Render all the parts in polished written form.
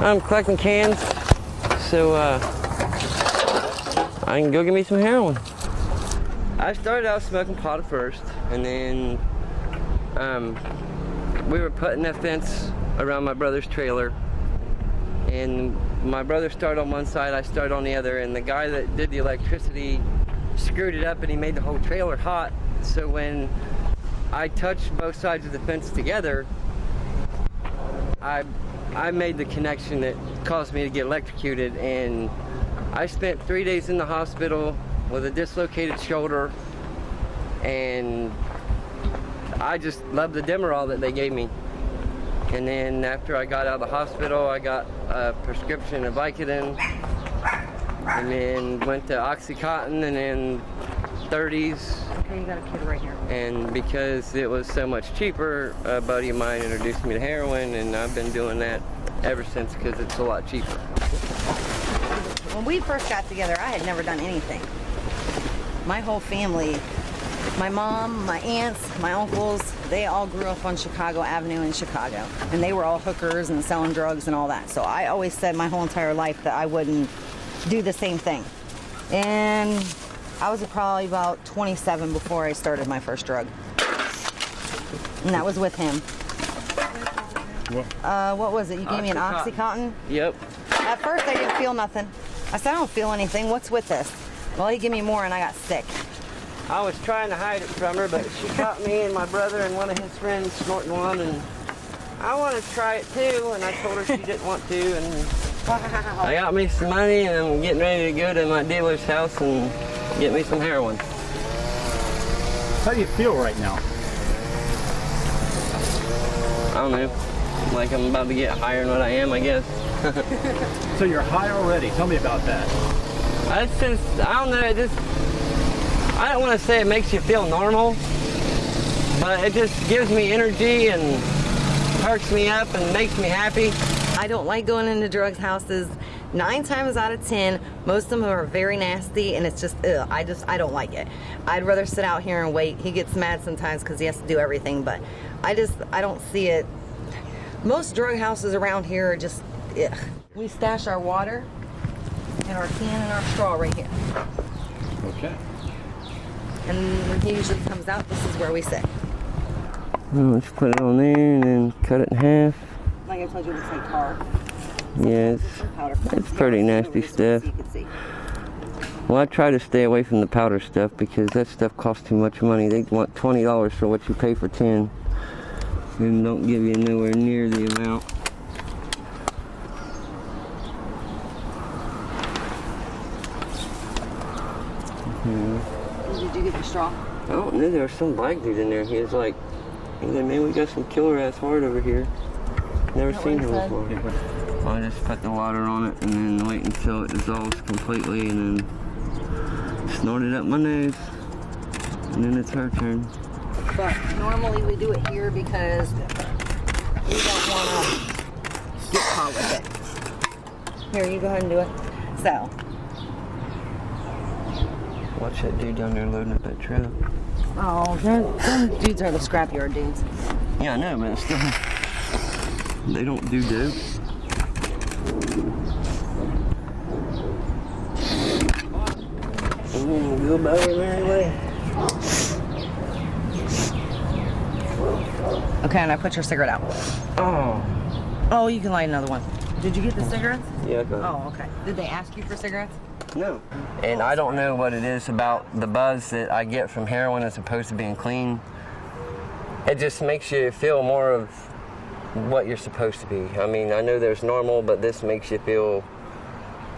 I'm collecting cans so I can go get me some heroin. I started out smoking pot at first, and then we were putting a fence around my brother's trailer, and my brother started on one side, I started on the other, and the guy that did the electricity screwed it up and he made the whole trailer hot. So when I touched both sides of the fence together, I made the connection that caused me to get electrocuted, and I spent 3 days in the hospital with a dislocated shoulder, and I just loved the Demerol that they gave me. And then after I got out of the hospital, I got a prescription of Vicodin, and then went to Oxycontin, and then 30s. Okay, you got a kid right here. And because it was so much cheaper, a buddy of mine introduced me to heroin, and I've been doing that ever since because it's a lot cheaper. When we first got together, I had never done anything. My whole family, my mom, my aunts, my uncles, they all grew up on Chicago Avenue in Chicago. And they were all hookers and selling drugs and all that. So I always said my whole entire life that I wouldn't do the same thing. And I was probably about 27 before I started my first drug. And that was with him. What was it? You gave me an Oxycontin? Yep. At first I didn't feel nothing. I said, I don't feel anything. What's with this? Well, he gave me more and I got sick. I was trying to hide it from her, but she caught me and my brother and one of his friends snorting one, and I wanted to try it too, and I told her she didn't want to, and I got me some money, and I'm getting ready to go to my dealer's house and get me some heroin. How do you feel right now? I don't know, like I'm about to get higher than what I am, I guess. So you're high already. Tell me about that. I don't know, I don't want to say it makes you feel normal, but it just gives me energy and perks me up and makes me happy. I don't like going into drugs houses. 9 times out of 10, most of them are very nasty, and it's just, ugh, I don't like it. I'd rather sit out here and wait. He gets mad sometimes because he has to do everything, but I don't see it. Most drug houses around here are just, ugh. We stash our water and our can and our straw right here. Okay. And when he usually comes out, this is where we sit. Well, let's put it on there and then cut it in half. Like I told you, it looks like tar. Yeah, it's pretty nasty stuff. Well, I try to stay away from the powder stuff because that stuff costs too much money. They want $20 for what you pay for 10. And don't give you nowhere near the amount. Did you get the straw? I don't know, there was some black dude in there. He was like, man, we got some killer ass hard over here. Never seen him before. I just put the water on it and then wait until it dissolves completely and then snort it up my nose. And then it's her turn. But normally we do it here because we don't want to get caught with it. Here, you go ahead and do it. So. Watch that dude down there loading up that truck. Oh, those dudes are the scrapyard dudes. Yeah, I know, but still, they don't do dope. Go by her merry way. Okay, and I put your cigarette out. Oh, you can light another one. Did you get the cigarettes? Yeah, go ahead. Oh, okay. Did they ask you for cigarettes? No. And I don't know what it is about the buzz that I get from heroin as opposed to being clean. It just makes you feel more of what you're supposed to be. I mean, I know there's normal, but this makes you feel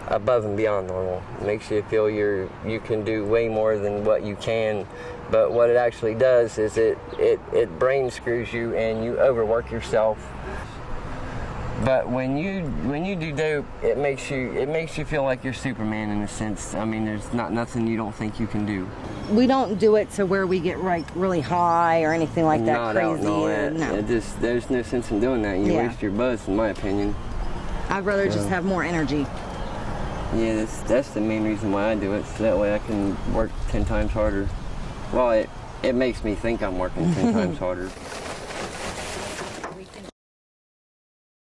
above and beyond normal. It makes you feel you can do way more than what you can. But what it actually does is it brain screws you and you overwork yourself. But when you do dope, it makes you feel like you're Superman in a sense. I mean, there's nothing you don't think you can do. We don't do it to where we get really high or anything like that. Not crazy. Out and all that. No. There's no sense in doing that. You waste your buzz, in my opinion. I'd rather just have more energy. Yeah, that's the main reason why I do it. So that way I can work 10 times harder. Well, it makes me think I'm working 10 times harder.